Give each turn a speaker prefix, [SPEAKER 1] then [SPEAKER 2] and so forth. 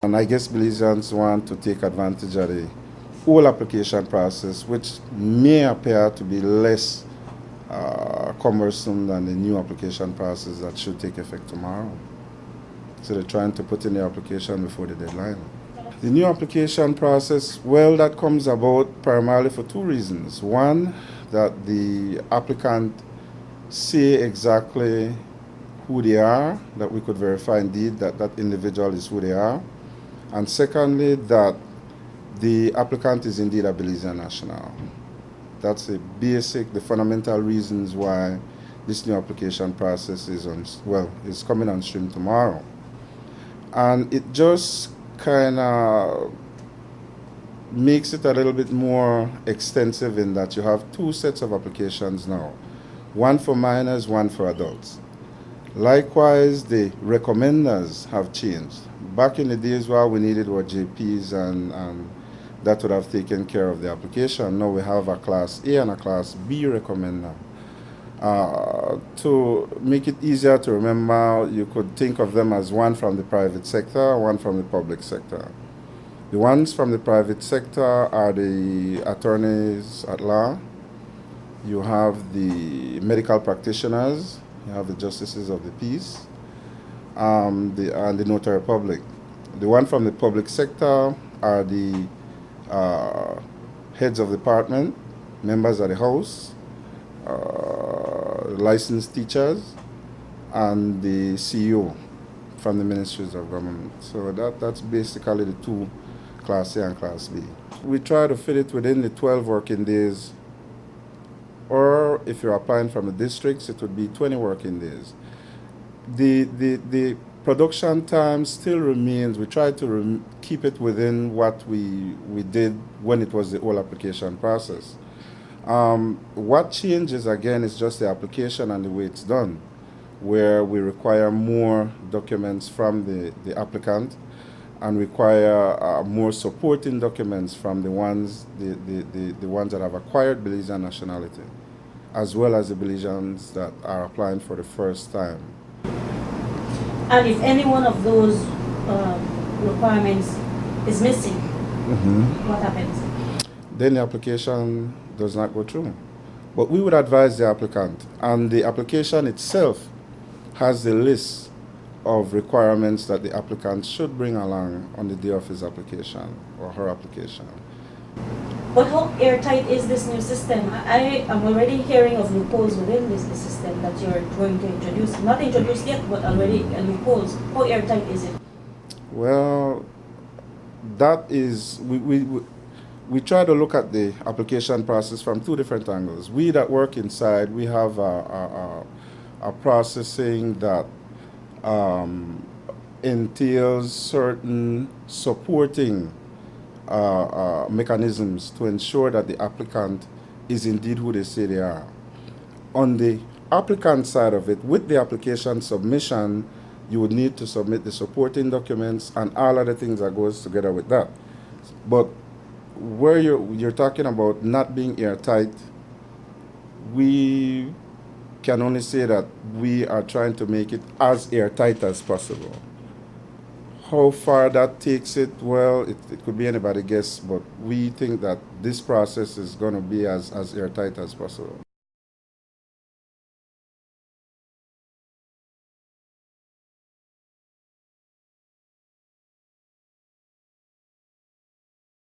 [SPEAKER 1] And I guess Belizeans want to take advantage of the whole application process, which may appear to be less cumbersome than the new application process that should take effect tomorrow. So they're trying to put in the application before the deadline. The new application process, well, that comes about primarily for two reasons. One, that the applicant say exactly who they are, that we could verify indeed that that individual is who they are. And secondly, that the applicant is indeed a Belizean national. That's the fundamental reasons why this new application process is coming on stream tomorrow. And it just kind of makes it a little bit more extensive in that you have two sets of applications now. One for minors, one for adults. Likewise, the recommenders have changed. Back in the days where we needed were JPs and that would have taken care of the application. Now we have a Class A and a Class B recommender. To make it easier to remember, you could think of them as one from the private sector, one from the public sector. The ones from the private sector are the attorneys at law. You have the medical practitioners. You have the justices of the peace, and the notary public. The one from the public sector are the heads of department, members of the house, licensed teachers, and the CEO from the ministries of government. So that's basically the two, Class A and Class B. We try to fit it within the 12 working days, or if you're applying from the districts, it would be 20 working days. The production time still remains. We try to keep it within what we did when it was the whole application process. What changes again is just the application and the way it's done, where we require more documents from the applicant and require more supporting documents from the ones that have acquired Belizean nationality, as well as the Belizeans that are applying for the first time.
[SPEAKER 2] And if any one of those requirements is missing, what happens?
[SPEAKER 1] Then the application does not go through. But we would advise the applicant, and the application itself has the list of requirements that the applicant should bring along on the day of his application or her application.
[SPEAKER 2] But how airtight is this new system? I am already hearing of loopholes within this system that you're going to introduce. Not introduced yet, but already loopholes. How airtight is it?
[SPEAKER 1] Well, that is, we try to look at the application process from two different angles. We that work inside, we have a processing that entails certain supporting mechanisms to ensure that the applicant is indeed who they say they are. On the applicant side of it, with the application submission, you would need to submit the supporting documents and all other things that goes together with that. But where you're talking about not being airtight, we can only say that we are trying to make it as airtight as possible. How far that takes it, well, it could be anybody's guess, but we think that this process is going to be as airtight as possible.